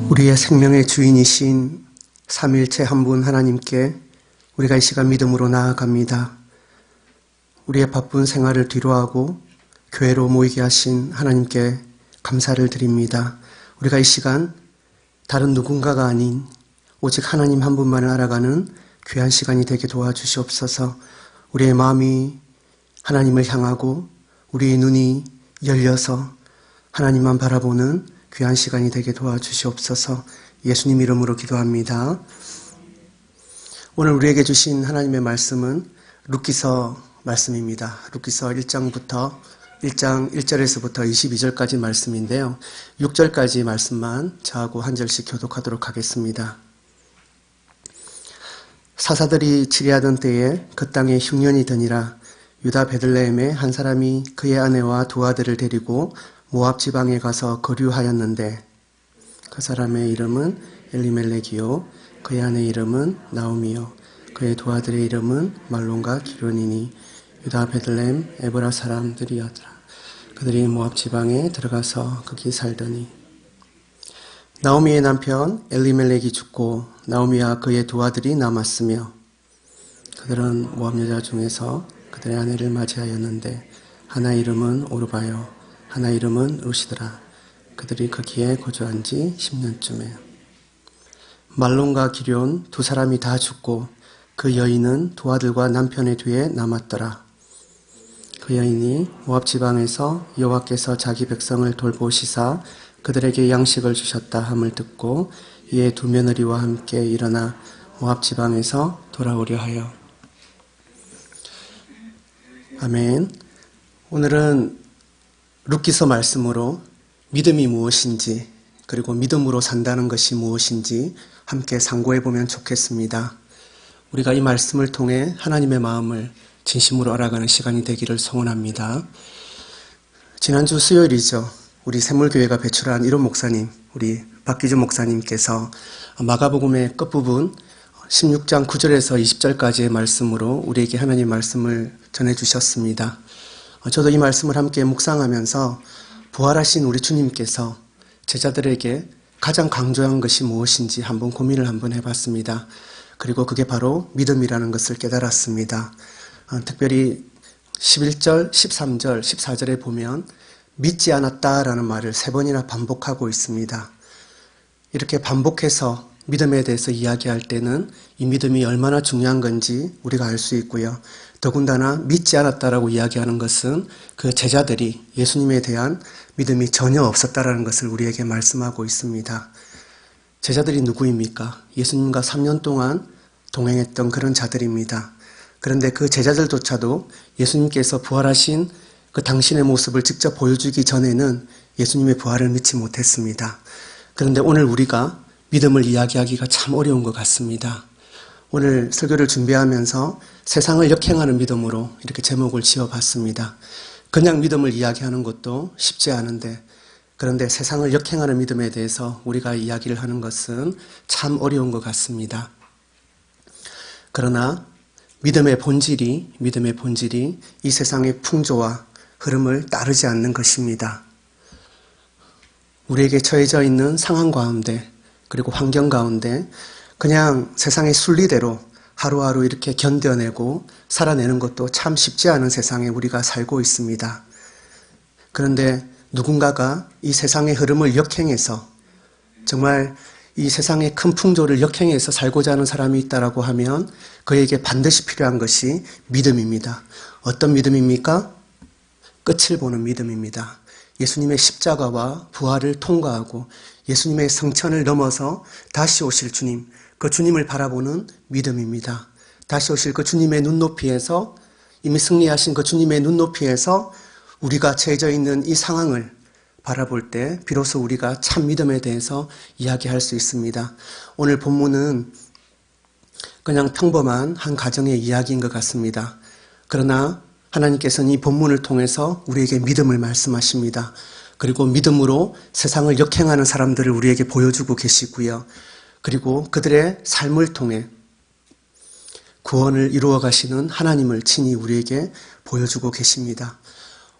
우리의 생명의 주인이신 삼일체 한 분 하나님께 우리가 이 시간 믿음으로 나아갑니다. 우리의 바쁜 생활을 뒤로하고 교회로 모이게 하신 하나님께 감사를 드립니다. 우리가 이 시간 다른 누군가가 아닌 오직 하나님 한 분만을 알아가는 귀한 시간이 되게 도와주시옵소서. 우리의 마음이 하나님을 향하고 우리의 눈이 열려서 하나님만 바라보는 귀한 시간이 되게 도와주시옵소서. 예수님 이름으로 기도합니다. 오늘 우리에게 주신 하나님의 말씀은 룻기서 말씀입니다. 룻기서 1장 1절에서부터 22절까지 말씀인데요. 6절까지 말씀만 저하고 한 절씩 교독하도록 하겠습니다. 사사들이 치리하던 때에 그 땅에 흉년이 드니라. 유다 베들레헴에 한 사람이 그의 아내와 두 아들을 데리고 모압 지방에 가서 거류하였는데 그 사람의 이름은 엘리멜렉이요 그의 아내 이름은 나오미요 그의 두 아들의 이름은 말론과 기론이니 유다 베들레헴 에브라 사람들이었더라. 그들이 모압 지방에 들어가서 거기 살더니 나오미의 남편 엘리멜렉이 죽고 나오미와 그의 두 아들이 남았으며 그들은 모압 여자 중에서 그들의 아내를 맞이하였는데 하나 이름은 오르바요 하나 이름은 룻이더라. 그들이 거기에 거주한 지 10년쯤에 말론과 기럨 두 사람이 다 죽고 그 여인은 두 아들과 남편의 뒤에 남았더라. 그 여인이 모압 지방에서 여호와께서 자기 백성을 돌보시사 그들에게 양식을 주셨다 함을 듣고 이에 두 며느리와 함께 일어나 모압 지방에서 돌아오려 하여. 아멘. 오늘은 룻기서 말씀으로 믿음이 무엇인지 그리고 믿음으로 산다는 것이 무엇인지 함께 상고해 보면 좋겠습니다. 우리가 이 말씀을 통해 하나님의 마음을 진심으로 알아가는 시간이 되기를 소원합니다. 지난주 수요일이죠. 우리 샘물교회가 배출한 1호 목사님, 우리 박기준 목사님께서 마가복음의 끝부분 16장 9절에서 20절까지의 말씀으로 우리에게 하나님의 말씀을 전해주셨습니다. 저도 이 말씀을 함께 묵상하면서 부활하신 우리 주님께서 제자들에게 가장 강조한 것이 무엇인지 한번 고민을 한번 해봤습니다. 그리고 그게 바로 믿음이라는 것을 깨달았습니다. 특별히 11절, 13절, 14절에 보면 믿지 않았다라는 말을 3번이나 반복하고 있습니다. 이렇게 반복해서 믿음에 대해서 이야기할 때는 이 믿음이 얼마나 중요한 건지 우리가 알 수 있고요. 더군다나 믿지 않았다라고 이야기하는 것은 그 제자들이 예수님에 대한 믿음이 전혀 없었다라는 것을 우리에게 말씀하고 있습니다. 제자들이 누구입니까? 예수님과 3년 동안 동행했던 그런 자들입니다. 그런데 그 제자들조차도 예수님께서 부활하신 그 당신의 모습을 직접 보여주기 전에는 예수님의 부활을 믿지 못했습니다. 그런데 오늘 우리가 믿음을 이야기하기가 참 어려운 것 같습니다. 오늘 설교를 준비하면서 세상을 역행하는 믿음으로 이렇게 제목을 지어봤습니다. 그냥 믿음을 이야기하는 것도 쉽지 않은데 그런데 세상을 역행하는 믿음에 대해서 우리가 이야기를 하는 것은 참 어려운 것 같습니다. 그러나 믿음의 본질이 이 세상의 풍조와 흐름을 따르지 않는 것입니다. 우리에게 처해져 있는 상황 가운데 그리고 환경 가운데 그냥 세상의 순리대로 하루하루 이렇게 견뎌내고 살아내는 것도 참 쉽지 않은 세상에 우리가 살고 있습니다. 그런데 누군가가 이 세상의 흐름을 역행해서 정말 이 세상의 큰 풍조를 역행해서 살고자 하는 사람이 있다라고 하면 그에게 반드시 필요한 것이 믿음입니다. 어떤 믿음입니까? 끝을 보는 믿음입니다. 예수님의 십자가와 부활을 통과하고 예수님의 성천을 넘어서 다시 오실 주님, 그 주님을 바라보는 믿음입니다. 다시 오실 그 주님의 눈높이에서 이미 승리하신 그 주님의 눈높이에서 우리가 처해져 있는 이 상황을 바라볼 때 비로소 우리가 참 믿음에 대해서 이야기할 수 있습니다. 오늘 본문은 그냥 평범한 한 가정의 이야기인 것 같습니다. 그러나 하나님께서는 이 본문을 통해서 우리에게 믿음을 말씀하십니다. 그리고 믿음으로 세상을 역행하는 사람들을 우리에게 보여주고 계시고요. 그리고 그들의 삶을 통해 구원을 이루어 가시는 하나님을 친히 우리에게 보여주고 계십니다.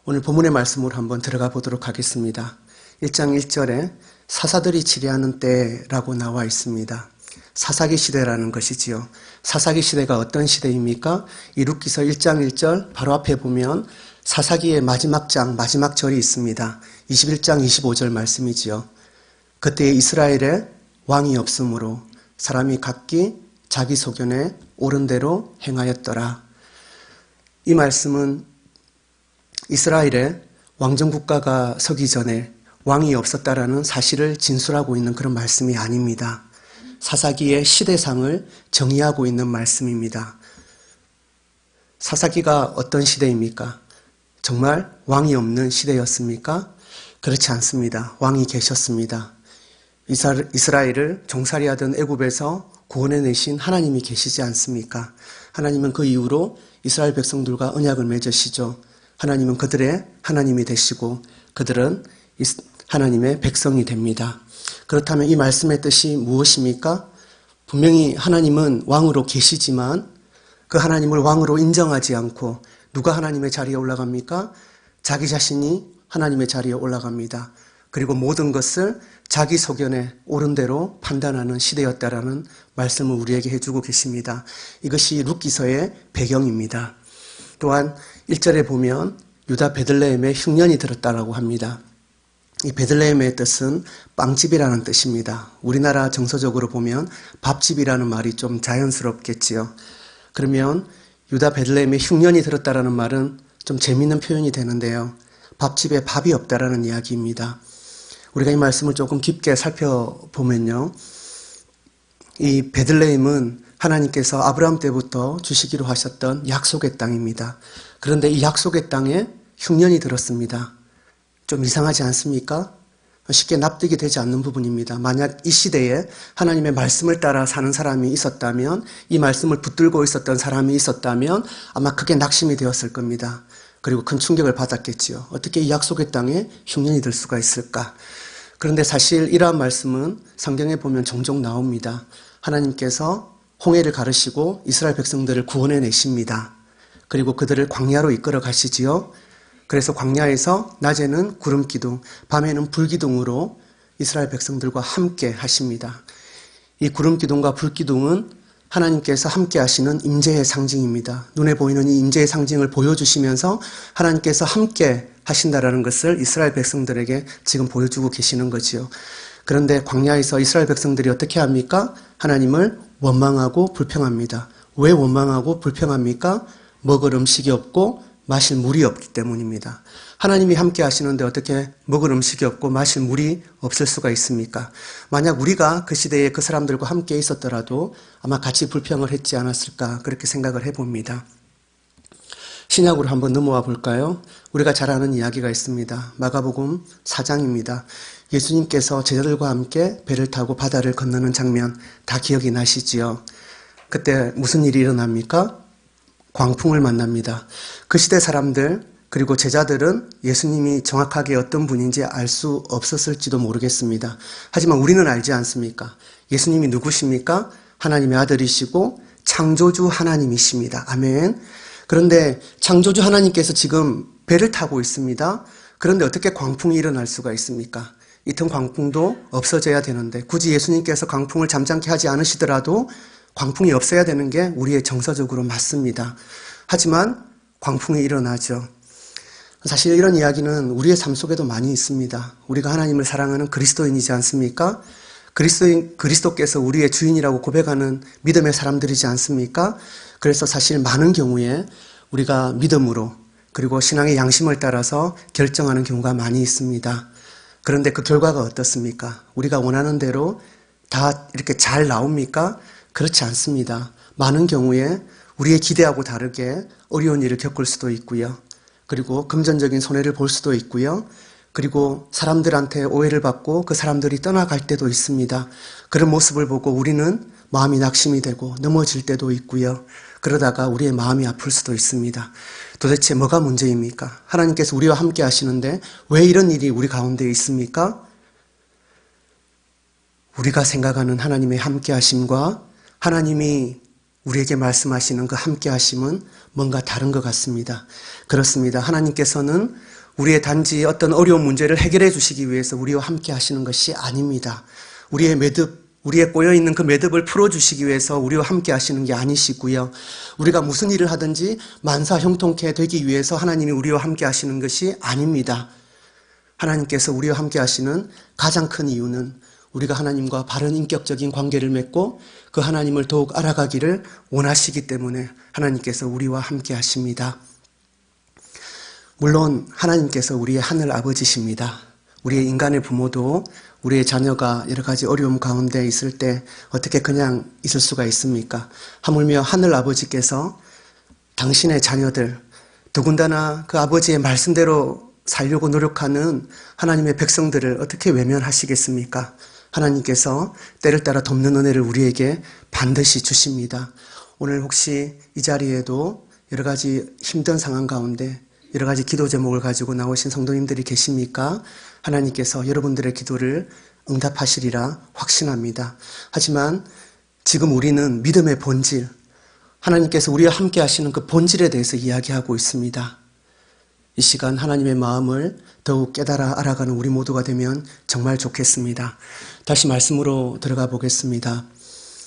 오늘 본문의 말씀으로 한번 들어가 보도록 하겠습니다. 1장 1절에 사사들이 치리하는 때라고 나와 있습니다. 사사기 시대라는 것이지요. 사사기 시대가 어떤 시대입니까? 이 룻기서 1장 1절 바로 앞에 보면 사사기의 마지막 장, 마지막 절이 있습니다. 21장 25절 말씀이지요. 그때 이스라엘에 왕이 없으므로 사람이 각기 자기 소견에 옳은 대로 행하였더라. 이 말씀은 이스라엘에 왕정국가가 서기 전에 왕이 없었다라는 사실을 진술하고 있는 그런 말씀이 아닙니다. 사사기의 시대상을 정의하고 있는 말씀입니다. 사사기가 어떤 시대입니까? 정말 왕이 없는 시대였습니까? 그렇지 않습니다. 왕이 계셨습니다. 이스라엘을 종살이하던 애굽에서 구원해내신 하나님이 계시지 않습니까? 하나님은 그 이후로 이스라엘 백성들과 언약을 맺으시죠. 하나님은 그들의 하나님이 되시고 그들은 하나님의 백성이 됩니다. 그렇다면 이 말씀의 뜻이 무엇입니까? 분명히 하나님은 왕으로 계시지만 그 하나님을 왕으로 인정하지 않고 누가 하나님의 자리에 올라갑니까? 자기 자신이 하나님의 자리에 올라갑니다. 그리고 모든 것을 자기 소견에 옳은 대로 판단하는 시대였다라는 말씀을 우리에게 해주고 계십니다. 이것이 룻기서의 배경입니다. 또한 1절에 보면 유다 베들레헴에 흉년이 들었다라고 합니다. 이 베들레헴의 뜻은 빵집이라는 뜻입니다. 우리나라 정서적으로 보면 밥집이라는 말이 좀 자연스럽겠지요. 그러면 유다 베들레헴에 흉년이 들었다라는 말은 좀 재미있는 표현이 되는데요. 밥집에 밥이 없다라는 이야기입니다. 우리가 이 말씀을 조금 깊게 살펴보면요. 이 베들레헴은 하나님께서 아브라함 때부터 주시기로 하셨던 약속의 땅입니다. 그런데 이 약속의 땅에 흉년이 들었습니다. 좀 이상하지 않습니까? 쉽게 납득이 되지 않는 부분입니다. 만약 이 시대에 하나님의 말씀을 따라 사는 사람이 있었다면, 이 말씀을 붙들고 있었던 사람이 있었다면 아마 크게 낙심이 되었을 겁니다. 그리고 큰 충격을 받았겠지요. 어떻게 이 약속의 땅에 흉년이 들 수가 있을까? 그런데 사실 이러한 말씀은 성경에 보면 종종 나옵니다. 하나님께서 홍해를 가르시고 이스라엘 백성들을 구원해 내십니다. 그리고 그들을 광야로 이끌어 가시지요. 그래서 광야에서 낮에는 구름 기둥, 밤에는 불 기둥으로 이스라엘 백성들과 함께 하십니다. 이 구름 기둥과 불 기둥은 하나님께서 함께 하시는 임재의 상징입니다. 눈에 보이는 이 임재의 상징을 보여주시면서 하나님께서 함께 하신다라는 것을 이스라엘 백성들에게 지금 보여주고 계시는 거지요. 그런데 광야에서 이스라엘 백성들이 어떻게 합니까? 하나님을 원망하고 불평합니다. 왜 원망하고 불평합니까? 먹을 음식이 없고 마실 물이 없기 때문입니다. 하나님이 함께 하시는데 어떻게 먹을 음식이 없고 마실 물이 없을 수가 있습니까? 만약 우리가 그 시대에 그 사람들과 함께 있었더라도 아마 같이 불평을 했지 않았을까 그렇게 생각을 해봅니다. 신약으로 한번 넘어와 볼까요? 우리가 잘 아는 이야기가 있습니다. 마가복음 4장입니다. 예수님께서 제자들과 함께 배를 타고 바다를 건너는 장면 다 기억이 나시지요? 그때 무슨 일이 일어납니까? 광풍을 만납니다. 그 시대 사람들 그리고 제자들은 예수님이 정확하게 어떤 분인지 알 수 없었을지도 모르겠습니다. 하지만 우리는 알지 않습니까? 예수님이 누구십니까? 하나님의 아들이시고 창조주 하나님이십니다. 아멘. 그런데 창조주 하나님께서 지금 배를 타고 있습니다. 그런데 어떻게 광풍이 일어날 수가 있습니까? 이 틈 광풍도 없어져야 되는데 굳이 예수님께서 광풍을 잠잠케 하지 않으시더라도 광풍이 없어야 되는 게 우리의 정서적으로 맞습니다. 하지만 광풍이 일어나죠. 사실 이런 이야기는 우리의 삶 속에도 많이 있습니다. 우리가 하나님을 사랑하는 그리스도인이지 않습니까? 그리스도께서 우리의 주인이라고 고백하는 믿음의 사람들이지 않습니까? 그래서 사실 많은 경우에 우리가 믿음으로 그리고 신앙의 양심을 따라서 결정하는 경우가 많이 있습니다. 그런데 그 결과가 어떻습니까? 우리가 원하는 대로 다 이렇게 잘 나옵니까? 그렇지 않습니다. 많은 경우에 우리의 기대하고 다르게 어려운 일을 겪을 수도 있고요. 그리고 금전적인 손해를 볼 수도 있고요. 그리고 사람들한테 오해를 받고 그 사람들이 떠나갈 때도 있습니다. 그런 모습을 보고 우리는 마음이 낙심이 되고 넘어질 때도 있고요. 그러다가 우리의 마음이 아플 수도 있습니다. 도대체 뭐가 문제입니까? 하나님께서 우리와 함께 하시는데 왜 이런 일이 우리 가운데 있습니까? 우리가 생각하는 하나님의 함께 하심과 하나님이 우리에게 말씀하시는 그 함께 하심은 뭔가 다른 것 같습니다. 그렇습니다. 하나님께서는 우리의 단지 어떤 어려운 문제를 해결해 주시기 위해서 우리와 함께 하시는 것이 아닙니다. 우리의 꼬여있는 그 매듭을 풀어주시기 위해서 우리와 함께 하시는 게 아니시고요. 우리가 무슨 일을 하든지 만사 형통케 되기 위해서 하나님이 우리와 함께 하시는 것이 아닙니다. 하나님께서 우리와 함께 하시는 가장 큰 이유는 우리가 하나님과 바른 인격적인 관계를 맺고 그 하나님을 더욱 알아가기를 원하시기 때문에 하나님께서 우리와 함께 하십니다. 물론 하나님께서 우리의 하늘 아버지십니다. 우리의 인간의 부모도 우리의 자녀가 여러 가지 어려움 가운데 있을 때 어떻게 그냥 있을 수가 있습니까? 하물며 하늘 아버지께서 당신의 자녀들, 더군다나 그 아버지의 말씀대로 살려고 노력하는 하나님의 백성들을 어떻게 외면하시겠습니까? 하나님께서 때를 따라 돕는 은혜를 우리에게 반드시 주십니다. 오늘 혹시 이 자리에도 여러 가지 힘든 상황 가운데 여러 가지 기도 제목을 가지고 나오신 성도님들이 계십니까? 하나님께서 여러분들의 기도를 응답하시리라 확신합니다. 하지만 지금 우리는 믿음의 본질, 하나님께서 우리와 함께 하시는 그 본질에 대해서 이야기하고 있습니다. 이 시간 하나님의 마음을 더욱 깨달아 알아가는 우리 모두가 되면 정말 좋겠습니다. 다시 말씀으로 들어가 보겠습니다.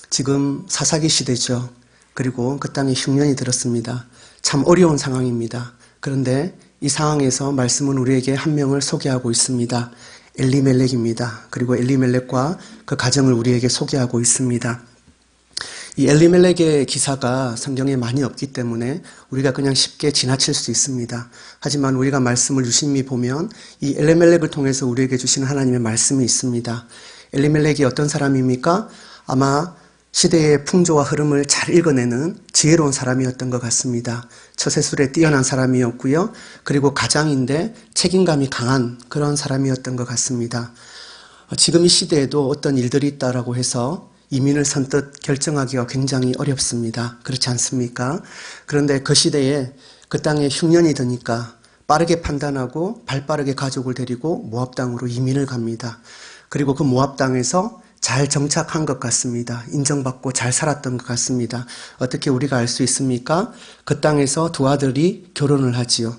지금 사사기 시대죠. 그리고 그 땅에 흉년이 들었습니다. 참 어려운 상황입니다. 그런데 이 상황에서 말씀은 우리에게 한 명을 소개하고 있습니다. 엘리멜렉입니다. 그리고 엘리멜렉과 그 가정을 우리에게 소개하고 있습니다. 이 엘리멜렉의 기사가 성경에 많이 없기 때문에 우리가 그냥 쉽게 지나칠 수 있습니다. 하지만 우리가 말씀을 유심히 보면 이 엘리멜렉을 통해서 우리에게 주시는 하나님의 말씀이 있습니다. 엘리멜렉이 어떤 사람입니까? 아마 시대의 풍조와 흐름을 잘 읽어내는 지혜로운 사람이었던 것 같습니다. 처세술에 뛰어난 사람이었고요. 그리고 가장인데 책임감이 강한 그런 사람이었던 것 같습니다. 지금 이 시대에도 어떤 일들이 있다라고 해서 이민을 선뜻 결정하기가 굉장히 어렵습니다. 그렇지 않습니까? 그런데 그 시대에 그 땅에 흉년이 드니까 빠르게 판단하고 발빠르게 가족을 데리고 모압 땅으로 이민을 갑니다. 그리고 그 모압 땅에서 잘 정착한 것 같습니다. 인정받고 잘 살았던 것 같습니다. 어떻게 우리가 알 수 있습니까? 그 땅에서 두 아들이 결혼을 하지요.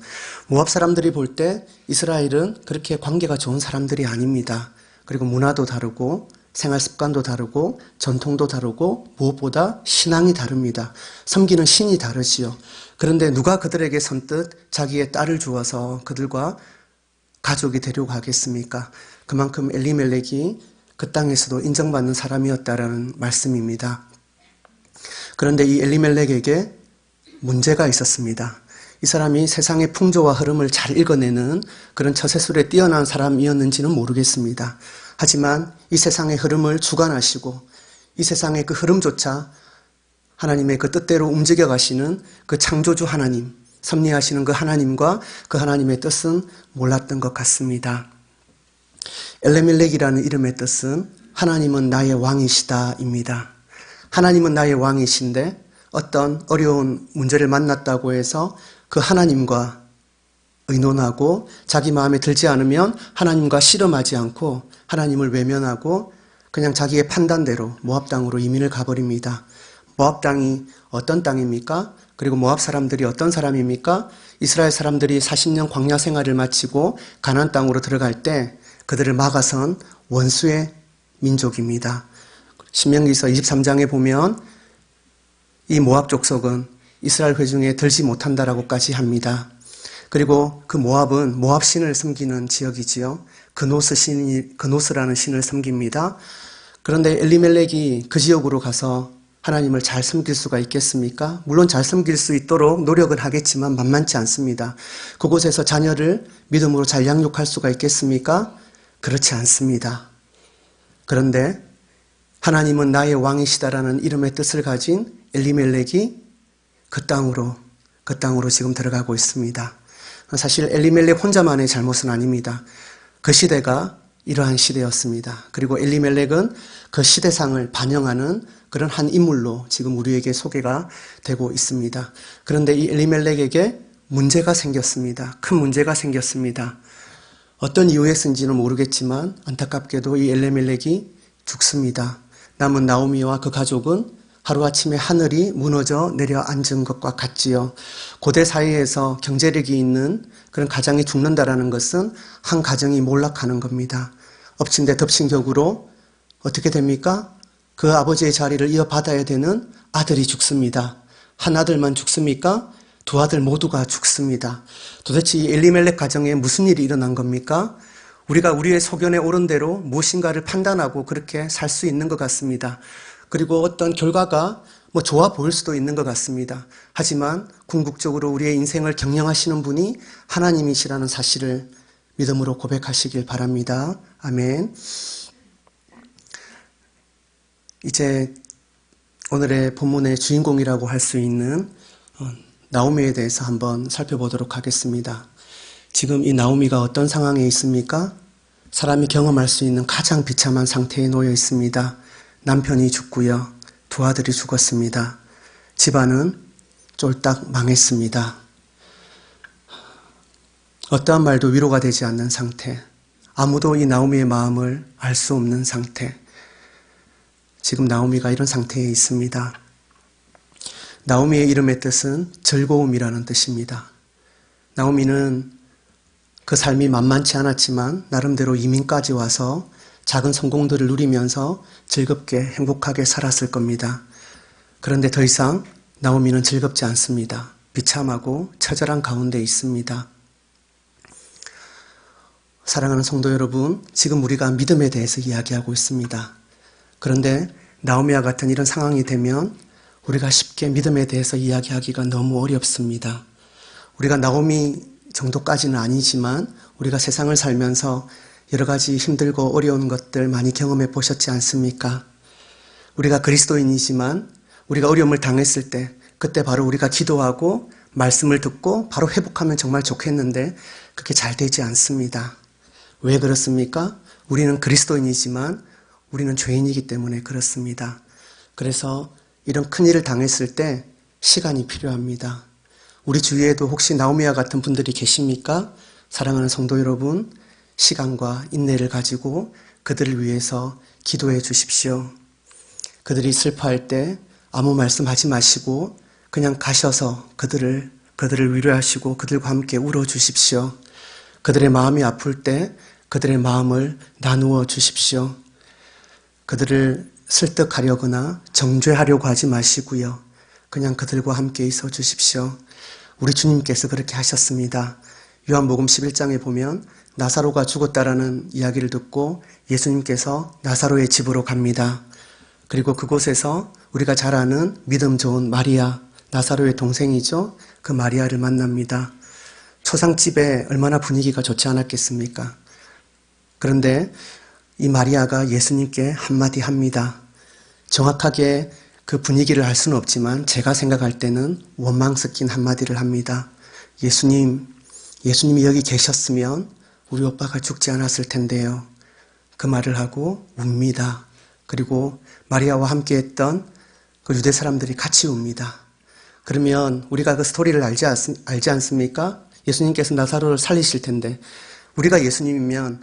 모압 사람들이 볼 때 이스라엘은 그렇게 관계가 좋은 사람들이 아닙니다. 그리고 문화도 다르고 생활 습관도 다르고 전통도 다르고 무엇보다 신앙이 다릅니다. 섬기는 신이 다르지요. 그런데 누가 그들에게 선뜻 자기의 딸을 주어서 그들과 가족이 되려고 하겠습니까? 그만큼 엘리멜렉이 그 땅에서도 인정받는 사람이었다라는 말씀입니다. 그런데 이 엘리멜렉에게 문제가 있었습니다. 이 사람이 세상의 풍조와 흐름을 잘 읽어내는 그런 처세술에 뛰어난 사람이었는지는 모르겠습니다. 하지만 이 세상의 흐름을 주관하시고 이 세상의 그 흐름조차 하나님의 그 뜻대로 움직여 가시는 그 창조주 하나님, 섭리하시는 그 하나님과 그 하나님의 뜻은 몰랐던 것 같습니다. 엘리멜렉이라는 이름의 뜻은 하나님은 나의 왕이시다입니다. 하나님은 나의 왕이신데 어떤 어려운 문제를 만났다고 해서 그 하나님과 의논하고 자기 마음에 들지 않으면 하나님과 씨름하지 않고 하나님을 외면하고 그냥 자기의 판단대로 모압 땅으로 이민을 가버립니다. 모압 땅이 어떤 땅입니까? 그리고 모압 사람들이 어떤 사람입니까? 이스라엘 사람들이 40년 광야 생활을 마치고 가나안 땅으로 들어갈 때 그들을 막아선 원수의 민족입니다. 신명기서 23장에 보면 이 모압 족속은 이스라엘 회중에 들지 못한다라고까지 합니다. 그리고 그 모압은 모압 신을 섬기는 지역이지요. 그노스라는 신을 섬깁니다. 그런데 엘리멜렉이 그 지역으로 가서 하나님을 잘 섬길 수가 있겠습니까? 물론 잘 섬길 수 있도록 노력은 하겠지만 만만치 않습니다. 그곳에서 자녀를 믿음으로 잘 양육할 수가 있겠습니까? 그렇지 않습니다. 그런데 하나님은 나의 왕이시다라는 이름의 뜻을 가진 엘리멜렉이 그 땅으로 지금 들어가고 있습니다. 사실 엘리멜렉 혼자만의 잘못은 아닙니다. 그 시대가 이러한 시대였습니다. 그리고 엘리멜렉은 그 시대상을 반영하는 그런 한 인물로 지금 우리에게 소개가 되고 있습니다. 그런데 이 엘리멜렉에게 문제가 생겼습니다. 큰 문제가 생겼습니다. 어떤 이유에서인지는 모르겠지만 안타깝게도 이 엘리멜렉이 죽습니다. 남은 나오미와 그 가족은 하루아침에 하늘이 무너져 내려앉은 것과 같지요. 고대 사회에서 경제력이 있는 그런 가정이 죽는다라는 것은 한 가정이 몰락하는 겁니다. 엎친 데 덮친 격으로 어떻게 됩니까? 그 아버지의 자리를 이어받아야 되는 아들이 죽습니다. 한 아들만 죽습니까? 두 아들 모두가 죽습니다. 도대체 이 엘리멜렉 가정에 무슨 일이 일어난 겁니까? 우리가 우리의 소견에 옳은 대로 무엇인가를 판단하고 그렇게 살 수 있는 것 같습니다. 그리고 어떤 결과가 좋아 보일 수도 있는 것 같습니다. 하지만 궁극적으로 우리의 인생을 경영하시는 분이 하나님이시라는 사실을 믿음으로 고백하시길 바랍니다. 아멘. 이제 오늘의 본문의 주인공이라고 할 수 있는 나오미에 대해서 한번 살펴보도록 하겠습니다. 지금 이 나오미가 어떤 상황에 있습니까? 사람이 경험할 수 있는 가장 비참한 상태에 놓여 있습니다. 남편이 죽고요. 두 아들이 죽었습니다. 집안은 쫄딱 망했습니다. 어떠한 말도 위로가 되지 않는 상태. 아무도 이 나오미의 마음을 알 수 없는 상태. 지금 나오미가 이런 상태에 있습니다. 나오미의 이름의 뜻은 즐거움이라는 뜻입니다. 나오미는 그 삶이 만만치 않았지만 나름대로 이민까지 와서 작은 성공들을 누리면서 즐겁게 행복하게 살았을 겁니다. 그런데 더 이상 나오미는 즐겁지 않습니다. 비참하고 처절한 가운데 있습니다. 사랑하는 성도 여러분, 지금 우리가 믿음에 대해서 이야기하고 있습니다. 그런데 나오미와 같은 이런 상황이 되면 우리가 쉽게 믿음에 대해서 이야기하기가 너무 어렵습니다. 우리가 나오미 정도까지는 아니지만 우리가 세상을 살면서 여러 가지 힘들고 어려운 것들 많이 경험해 보셨지 않습니까? 우리가 그리스도인이지만 우리가 어려움을 당했을 때 그때 바로 우리가 기도하고 말씀을 듣고 바로 회복하면 정말 좋겠는데 그렇게 잘 되지 않습니다. 왜 그렇습니까? 우리는 그리스도인이지만 우리는 죄인이기 때문에 그렇습니다. 그래서 이런 큰일을 당했을 때 시간이 필요합니다. 우리 주위에도 혹시 나오미와 같은 분들이 계십니까? 사랑하는 성도 여러분, 시간과 인내를 가지고 그들을 위해서 기도해 주십시오. 그들이 슬퍼할 때 아무 말씀하지 마시고 그냥 가셔서 그들을 위로하시고 그들과 함께 울어 주십시오. 그들의 마음이 아플 때 그들의 마음을 나누어 주십시오. 그들을 설득하려거나 정죄하려고 하지 마시고요. 그냥 그들과 함께 있어 주십시오. 우리 주님께서 그렇게 하셨습니다. 요한복음 11장에 보면 나사로가 죽었다라는 이야기를 듣고 예수님께서 나사로의 집으로 갑니다. 그리고 그곳에서 우리가 잘 아는 믿음 좋은 마리아, 나사로의 동생이죠. 그 마리아를 만납니다. 초상집에 얼마나 분위기가 좋지 않았겠습니까? 그런데 이 마리아가 예수님께 한마디 합니다. 정확하게 그 분위기를 알 수는 없지만 제가 생각할 때는 원망 섞인 한마디를 합니다. 예수님이 여기 계셨으면 우리 오빠가 죽지 않았을 텐데요. 그 말을 하고 웁니다. 그리고 마리아와 함께 했던 그 유대 사람들이 같이 웁니다. 그러면 우리가 그 스토리를 알지 않습니까? 예수님께서 나사로를 살리실 텐데 우리가 예수님이면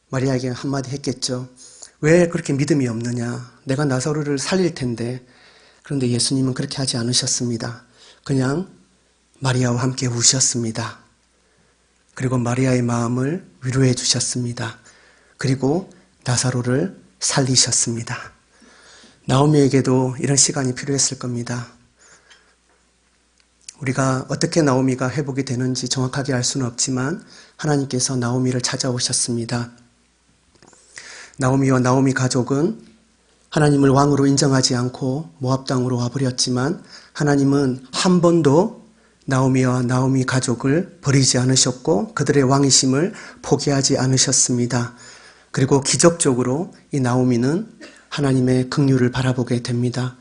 마리아에게 한마디 했겠죠. 왜 그렇게 믿음이 없느냐? 내가 나사로를 살릴 텐데. 그런데 예수님은 그렇게 하지 않으셨습니다. 그냥 마리아와 함께 우셨습니다. 그리고 마리아의 마음을 위로해 주셨습니다. 그리고 나사로를 살리셨습니다. 나오미에게도 이런 시간이 필요했을 겁니다. 우리가 어떻게 나오미가 회복이 되는지 정확하게 알 수는 없지만 하나님께서 나오미를 찾아오셨습니다. 나오미와 나오미 가족은 하나님을 왕으로 인정하지 않고 모압 땅으로 와버렸지만 하나님은 한 번도 나오미와 나오미 가족을 버리지 않으셨고 그들의 왕이심을 포기하지 않으셨습니다. 그리고 기적적으로 이 나오미는 하나님의 긍휼을 바라보게 됩니다.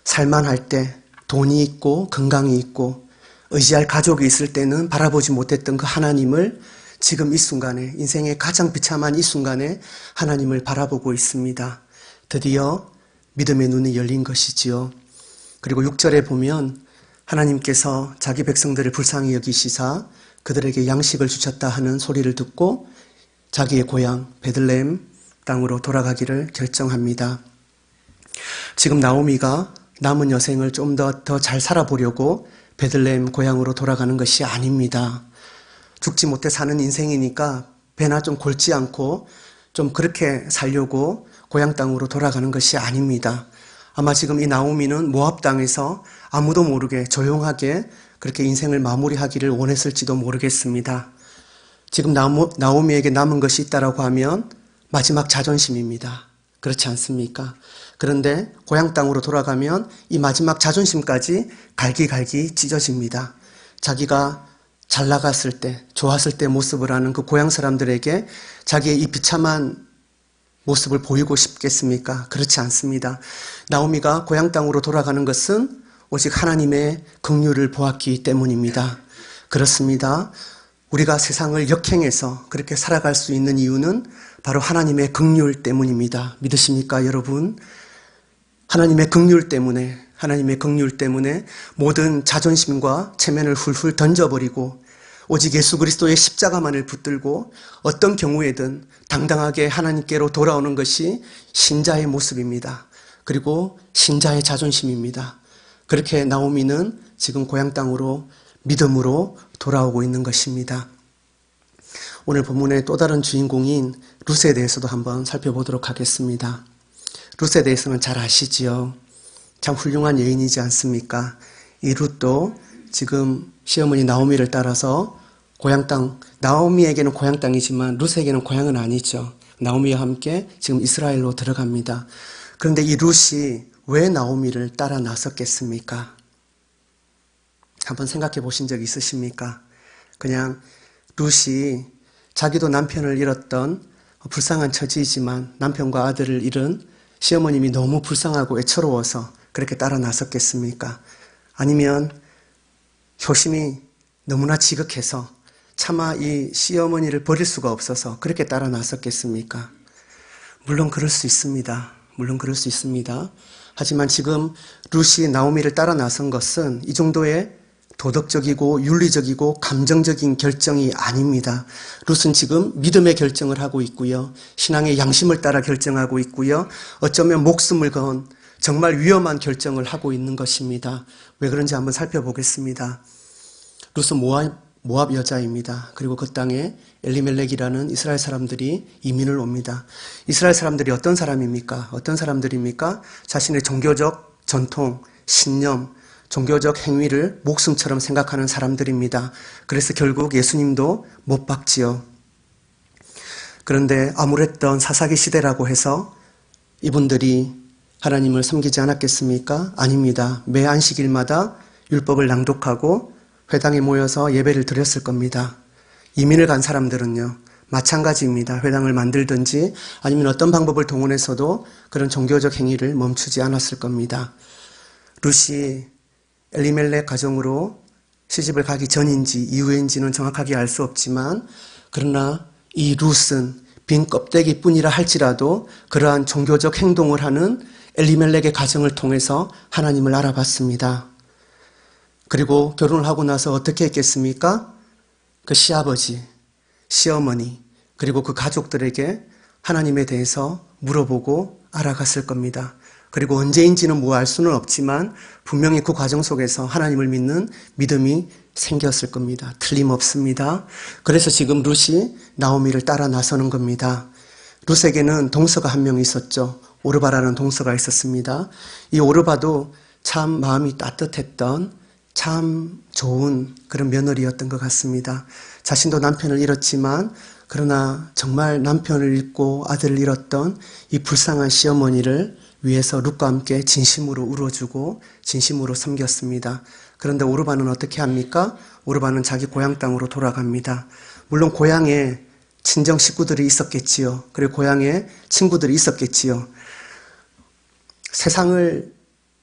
살만할 때 돈이 있고 건강이 있고 의지할 가족이 있을 때는 바라보지 못했던 그 하나님을 지금 이 순간에 인생의 가장 비참한 이 순간에 하나님을 바라보고 있습니다. 드디어 믿음의 눈이 열린 것이지요. 그리고 6절에 보면 하나님께서 자기 백성들을 불쌍히 여기시사 그들에게 양식을 주셨다 하는 소리를 듣고 자기의 고향 베들레헴 땅으로 돌아가기를 결정합니다. 지금 나오미가 남은 여생을 좀 더 잘 살아보려고 베들레헴 고향으로 돌아가는 것이 아닙니다. 죽지 못해 사는 인생이니까 배나 좀 골지 않고 좀 그렇게 살려고 고향 땅으로 돌아가는 것이 아닙니다. 아마 지금 이 나오미는 모압 땅에서 아무도 모르게 조용하게 그렇게 인생을 마무리하기를 원했을지도 모르겠습니다. 지금 나오미에게 남은 것이 있다라고 하면 마지막 자존심입니다. 그렇지 않습니까? 그런데 고향 땅으로 돌아가면 이 마지막 자존심까지 갈기갈기 찢어집니다. 자기가 잘 나갔을 때, 좋았을 때 모습을 하는 그 고향 사람들에게 자기의 이 비참한 모습을 보이고 싶겠습니까? 그렇지 않습니다. 나오미가 고향 땅으로 돌아가는 것은 오직 하나님의 긍휼을 보았기 때문입니다. 그렇습니다. 우리가 세상을 역행해서 그렇게 살아갈 수 있는 이유는 바로 하나님의 긍휼 때문입니다. 믿으십니까, 여러분? 하나님의 긍휼 때문에 모든 자존심과 체면을 훌훌 던져버리고 오직 예수 그리스도의 십자가만을 붙들고 어떤 경우에든 당당하게 하나님께로 돌아오는 것이 신자의 모습입니다. 그리고 신자의 자존심입니다. 그렇게 나오미는 지금 고향 땅으로 믿음으로 돌아오고 있는 것입니다. 오늘 본문의 또 다른 주인공인 룻에 대해서도 한번 살펴보도록 하겠습니다. 룻에 대해서는 잘 아시지요. 참 훌륭한 여인이지 않습니까? 이 룻도 지금 시어머니 나오미를 따라서 고향 땅, 나오미에게는 고향 땅이지만 룻에게는 고향은 아니죠. 나오미와 함께 지금 이스라엘로 들어갑니다. 그런데 이 룻이 왜 나오미를 따라 나섰겠습니까? 한번 생각해 보신 적 있으십니까? 그냥 룻이 자기도 남편을 잃었던 불쌍한 처지이지만 남편과 아들을 잃은 시어머님이 너무 불쌍하고 애처로워서 그렇게 따라 나섰겠습니까? 아니면 효심이 너무나 지극해서 차마 이 시어머니를 버릴 수가 없어서 그렇게 따라 나섰겠습니까? 물론 그럴 수 있습니다. 하지만 지금 룻이 나오미를 따라 나선 것은 이 정도의 도덕적이고 윤리적이고 감정적인 결정이 아닙니다. 룻은 지금 믿음의 결정을 하고 있고요. 신앙의 양심을 따라 결정하고 있고요. 어쩌면 목숨을 건 정말 위험한 결정을 하고 있는 것입니다. 왜 그런지 한번 살펴보겠습니다. 룻은 모압 여자입니다. 그리고 그 땅에 엘리멜렉이라는 이스라엘 사람들이 이민을 옵니다. 이스라엘 사람들이 어떤 사람들입니까? 자신의 종교적 전통, 신념, 종교적 행위를 목숨처럼 생각하는 사람들입니다. 그래서 결국 예수님도 못 박지요. 그런데 암울했던 사사기 시대라고 해서 이분들이 하나님을 섬기지 않았겠습니까? 아닙니다. 매 안식일마다 율법을 낭독하고 회당에 모여서 예배를 드렸을 겁니다. 이민을 간 사람들은요, 마찬가지입니다. 회당을 만들든지 아니면 어떤 방법을 동원해서도 그런 종교적 행위를 멈추지 않았을 겁니다. 룻이 엘리멜렉 가정으로 시집을 가기 전인지 이후인지는 정확하게 알 수 없지만 그러나 이 룻은 빈 껍데기뿐이라 할지라도 그러한 종교적 행동을 하는 엘리멜렉의 가정을 통해서 하나님을 알아봤습니다. 그리고 결혼을 하고 나서 어떻게 했겠습니까? 그 시아버지, 시어머니, 그리고 그 가족들에게 하나님에 대해서 물어보고 알아갔을 겁니다. 그리고 언제인지는 알 수는 없지만 분명히 그 과정 속에서 하나님을 믿는 믿음이 생겼을 겁니다. 틀림없습니다. 그래서 지금 룻이 나오미를 따라 나서는 겁니다. 룻에게는 동서가 한 명 있었죠. 오르바라는 동서가 있었습니다. 이 오르바도 참 마음이 따뜻했던 참 좋은 그런 며느리였던 것 같습니다. 자신도 남편을 잃었지만 그러나 정말 남편을 잃고 아들을 잃었던 이 불쌍한 시어머니를 위해서 룻과 함께 진심으로 울어주고 진심으로 섬겼습니다. 그런데 오르바는 어떻게 합니까? 오르바는 자기 고향 땅으로 돌아갑니다. 물론 고향에 친정 식구들이 있었겠지요. 그리고 고향에 친구들이 있었겠지요. 세상을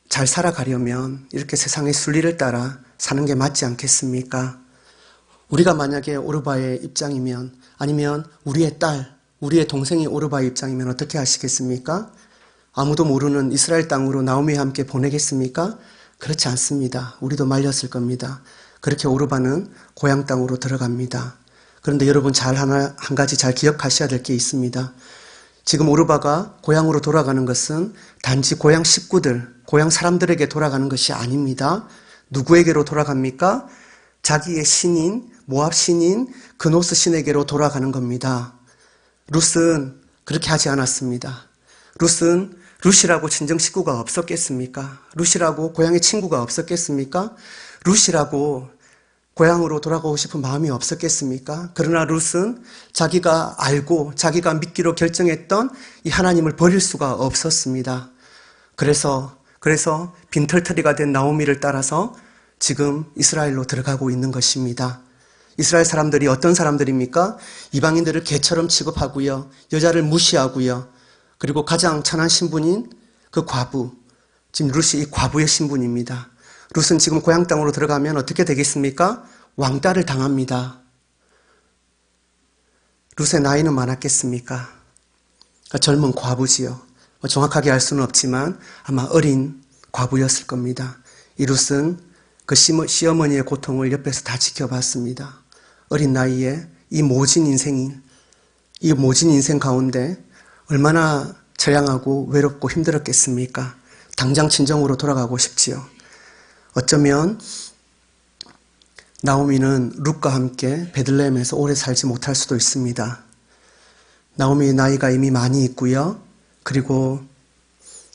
잘 살아가려면 이렇게 세상의 순리를 따라 사는 게 맞지 않겠습니까? 우리가 만약에 오르바의 입장이면 아니면 우리의 딸, 우리의 동생이 오르바의 입장이면 어떻게 하시겠습니까? 아무도 모르는 이스라엘 땅으로 나오미와 함께 보내겠습니까? 그렇지 않습니다. 우리도 말렸을 겁니다. 그렇게 오르바는 고향 땅으로 들어갑니다. 그런데 여러분 한 가지 잘 기억하셔야 될 게 있습니다. 지금 오르바가 고향으로 돌아가는 것은 단지 고향 식구들, 고향 사람들에게 돌아가는 것이 아닙니다. 누구에게로 돌아갑니까? 자기의 신인, 모압 신인 그노스 신에게로 돌아가는 겁니다. 룻은 그렇게 하지 않았습니다. 룻은 룻이라고 친정 식구가 없었겠습니까? 룻이라고 고향의 친구가 없었겠습니까? 룻이라고 고향으로 돌아가고 싶은 마음이 없었겠습니까? 그러나 룻은 자기가 알고 자기가 믿기로 결정했던 이 하나님을 버릴 수가 없었습니다. 그래서 빈털터리가 된 나오미를 따라서 지금 이스라엘로 들어가고 있는 것입니다. 이스라엘 사람들이 어떤 사람들입니까? 이방인들을 개처럼 취급하고요. 여자를 무시하고요. 그리고 가장 천한 신분인 그 과부, 지금 룻이 이 과부의 신분입니다. 룻은 지금 고향 땅으로 들어가면 어떻게 되겠습니까? 왕따를 당합니다. 룻의 나이는 많았겠습니까? 젊은 과부지요. 정확하게 알 수는 없지만 아마 어린 과부였을 겁니다. 이 룻은 그 시어머니의 고통을 옆에서 다 지켜봤습니다. 어린 나이에 이 모진 인생 가운데 얼마나 처량하고 외롭고 힘들었겠습니까? 당장 친정으로 돌아가고 싶지요. 어쩌면 나오미는 룻과 함께 베들레헴에서 오래 살지 못할 수도 있습니다. 나오미의 나이가 이미 많이 있고요. 그리고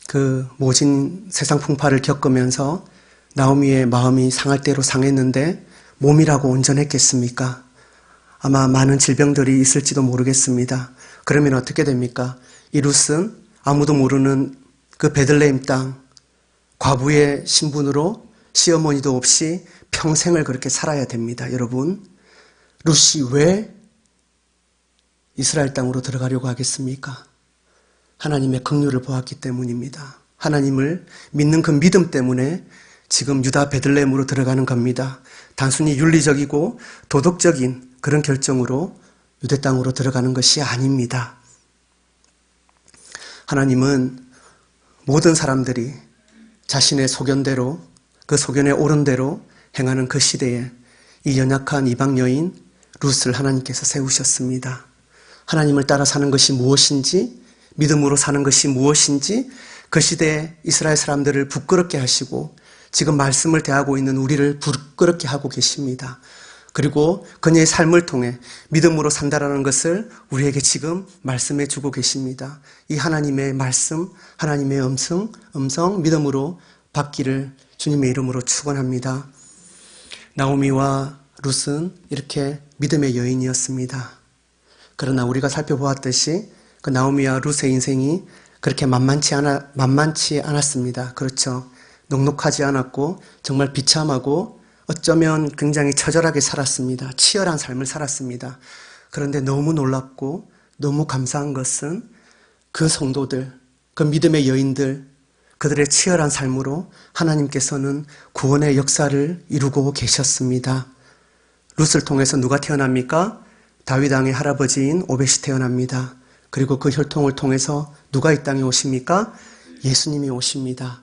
그 모진 세상 풍파를 겪으면서 나오미의 마음이 상할 대로 상했는데 몸이라고 온전했겠습니까? 아마 많은 질병들이 있을지도 모르겠습니다. 그러면 어떻게 됩니까? 이 룻은 아무도 모르는 그 베들레헴 땅 과부의 신분으로 시어머니도 없이 평생을 그렇게 살아야 됩니다. 여러분, 룻이 왜 이스라엘 땅으로 들어가려고 하겠습니까? 하나님의 긍휼을 보았기 때문입니다. 하나님을 믿는 그 믿음 때문에 지금 유다 베들레헴으로 들어가는 겁니다. 단순히 윤리적이고 도덕적인 그런 결정으로 유대 땅으로 들어가는 것이 아닙니다. 하나님은 모든 사람들이 자신의 소견대로 그 소견에 옳은 대로 행하는 그 시대에 이 연약한 이방 여인 룻을 하나님께서 세우셨습니다. 하나님을 따라 사는 것이 무엇인지, 믿음으로 사는 것이 무엇인지 그 시대에 이스라엘 사람들을 부끄럽게 하시고 지금 말씀을 대하고 있는 우리를 부끄럽게 하고 계십니다. 그리고 그녀의 삶을 통해 믿음으로 산다라는 것을 우리에게 지금 말씀해 주고 계십니다. 이 하나님의 말씀, 하나님의 음성 믿음으로 받기를 주님의 이름으로 축원합니다. 나오미와 룻은 이렇게 믿음의 여인이었습니다. 그러나 우리가 살펴보았듯이 그 나오미와 룻의 인생이 그렇게 만만치 않았습니다. 그렇죠. 넉넉하지 않았고 정말 비참하고 어쩌면 굉장히 처절하게 살았습니다. 치열한 삶을 살았습니다. 그런데 너무 놀랍고 너무 감사한 것은 그 성도들, 그 믿음의 여인들, 그들의 치열한 삶으로 하나님께서는 구원의 역사를 이루고 계셨습니다. 룻을 통해서 누가 태어납니까? 다윗 왕의 할아버지인 오벳이 태어납니다. 그리고 그 혈통을 통해서 누가 이 땅에 오십니까? 예수님이 오십니다.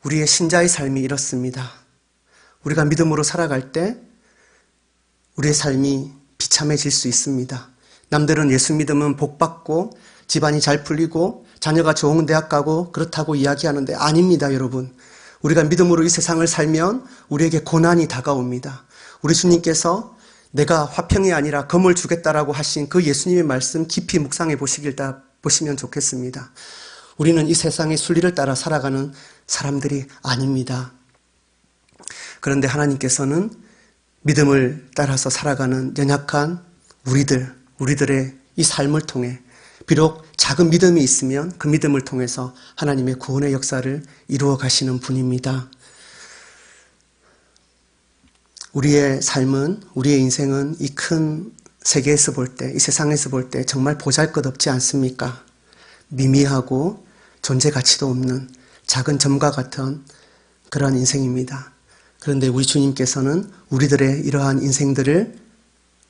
우리의 신자의 삶이 이렇습니다. 우리가 믿음으로 살아갈 때 우리의 삶이 비참해질 수 있습니다. 남들은 예수 믿으면 복 받고 집안이 잘 풀리고 자녀가 좋은 대학 가고 그렇다고 이야기하는데 아닙니다, 여러분. 우리가 믿음으로 이 세상을 살면 우리에게 고난이 다가옵니다. 우리 주님께서 내가 화평이 아니라 검을 주겠다라고 하신 그 예수님의 말씀 깊이 묵상해 보시면 좋겠습니다. 우리는 이 세상의 순리를 따라 살아가는 사람들이 아닙니다. 그런데 하나님께서는 믿음을 따라서 살아가는 연약한 우리들의 이 삶을 통해 비록 작은 믿음이 있으면 그 믿음을 통해서 하나님의 구원의 역사를 이루어 가시는 분입니다. 우리의 삶은, 우리의 인생은 이 큰 세계에서 볼 때, 이 세상에서 볼 때 정말 보잘것없지 않습니까? 미미하고 존재 가치도 없는 작은 점과 같은 그러한 인생입니다. 그런데 우리 주님께서는 우리들의 이러한 인생들을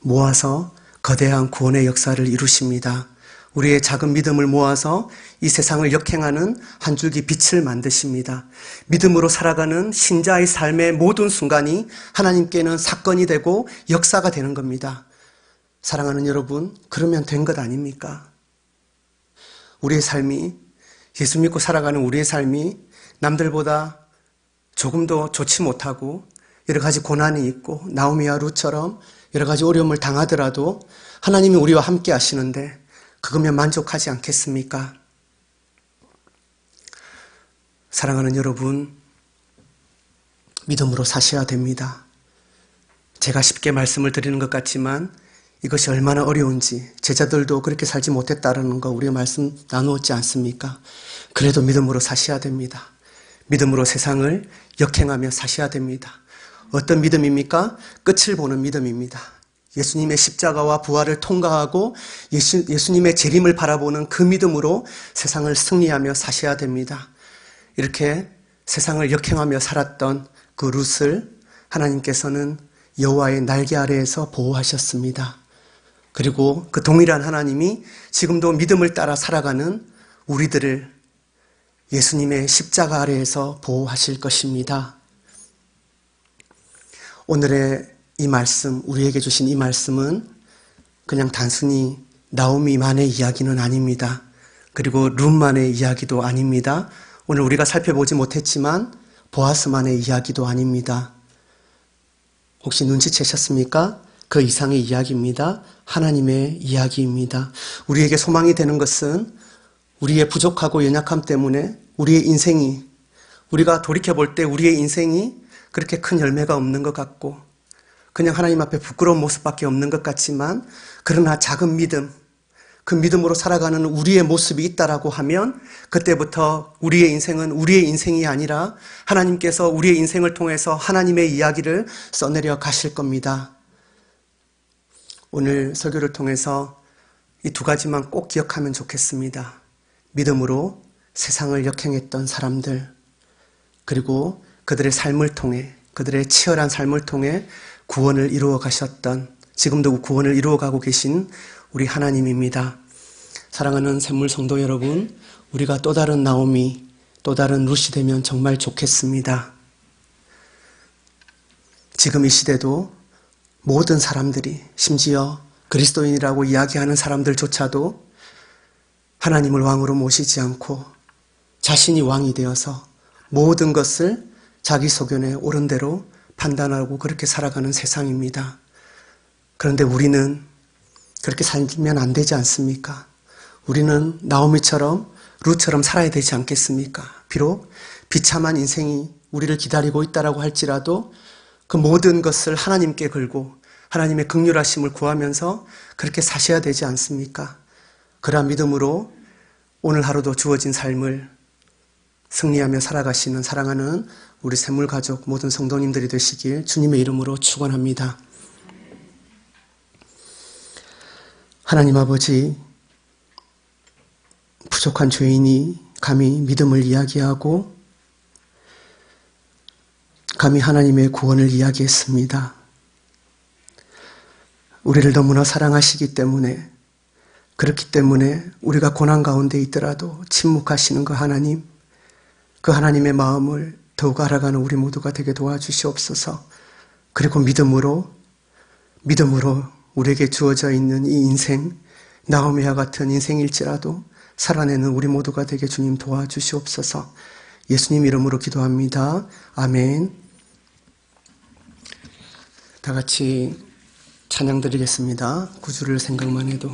모아서 거대한 구원의 역사를 이루십니다. 우리의 작은 믿음을 모아서 이 세상을 역행하는 한 줄기 빛을 만드십니다. 믿음으로 살아가는 신자의 삶의 모든 순간이 하나님께는 사건이 되고 역사가 되는 겁니다. 사랑하는 여러분, 그러면 된 것 아닙니까? 우리의 삶이, 예수 믿고 살아가는 우리의 삶이 남들보다 조금 더 좋지 못하고 여러 가지 고난이 있고 나오미와 룻처럼 여러 가지 어려움을 당하더라도 하나님이 우리와 함께 하시는데 그거면 만족하지 않겠습니까? 사랑하는 여러분, 믿음으로 사셔야 됩니다. 제가 쉽게 말씀을 드리는 것 같지만 이것이 얼마나 어려운지 제자들도 그렇게 살지 못했다는 거 우리가 말씀 나누었지 않습니까? 그래도 믿음으로 사셔야 됩니다. 믿음으로 세상을 역행하며 사셔야 됩니다. 어떤 믿음입니까? 끝을 보는 믿음입니다. 예수님의 십자가와 부활을 통과하고 예수님의 재림을 바라보는 그 믿음으로 세상을 승리하며 사셔야 됩니다. 이렇게 세상을 역행하며 살았던 그 룻을 하나님께서는 여호와의 날개 아래에서 보호하셨습니다. 그리고 그 동일한 하나님이 지금도 믿음을 따라 살아가는 우리들을 예수님의 십자가 아래에서 보호하실 것입니다. 오늘의 이 말씀, 우리에게 주신 이 말씀은 그냥 단순히 나오미만의 이야기는 아닙니다. 그리고 룻만의 이야기도 아닙니다. 오늘 우리가 살펴보지 못했지만 보아스만의 이야기도 아닙니다. 혹시 눈치채셨습니까? 그 이상의 이야기입니다. 하나님의 이야기입니다. 우리에게 소망이 되는 것은 우리의 부족하고 연약함 때문에 우리의 인생이, 우리가 돌이켜볼 때 우리의 인생이 그렇게 큰 열매가 없는 것 같고 그냥 하나님 앞에 부끄러운 모습밖에 없는 것 같지만 그러나 작은 믿음, 그 믿음으로 살아가는 우리의 모습이 있다라고 하면 그때부터 우리의 인생은 우리의 인생이 아니라 하나님께서 우리의 인생을 통해서 하나님의 이야기를 써내려 가실 겁니다. 오늘 설교를 통해서 이 두 가지만 꼭 기억하면 좋겠습니다. 믿음으로 세상을 역행했던 사람들, 그리고 그들의 삶을 통해, 그들의 치열한 삶을 통해 구원을 이루어 가셨던, 지금도 구원을 이루어 가고 계신 우리 하나님입니다. 사랑하는 샘물 성도 여러분, 우리가 또 다른 나오미, 또 다른 룻이 되면 정말 좋겠습니다. 지금 이 시대도 모든 사람들이, 심지어 그리스도인이라고 이야기하는 사람들조차도 하나님을 왕으로 모시지 않고 자신이 왕이 되어서 모든 것을 자기 소견에 옳은 대로 판단하고 그렇게 살아가는 세상입니다. 그런데 우리는 그렇게 살면 안 되지 않습니까? 우리는 나오미처럼 룻처럼 살아야 되지 않겠습니까? 비록 비참한 인생이 우리를 기다리고 있다라고 할지라도 그 모든 것을 하나님께 걸고 하나님의 긍휼하심을 구하면서 그렇게 사셔야 되지 않습니까? 그러한 믿음으로 오늘 하루도 주어진 삶을 승리하며 살아가시는 사랑하는 우리 샘물가족 모든 성도님들이 되시길 주님의 이름으로 축원합니다. 하나님 아버지, 부족한 죄인이 감히 믿음을 이야기하고 감히 하나님의 구원을 이야기했습니다. 우리를 너무나 사랑하시기 때문에, 그렇기 때문에 우리가 고난 가운데 있더라도 침묵하시는 그 하나님, 그 하나님의 마음을 더욱 알아가는 우리 모두가 되게 도와주시옵소서. 그리고 믿음으로 우리에게 주어져 있는 이 인생, 나오미와 같은 인생일지라도 살아내는 우리 모두가 되게 주님 도와주시옵소서. 예수님 이름으로 기도합니다. 아멘. 다 같이 찬양 드리겠습니다. 구주를 생각만 해도.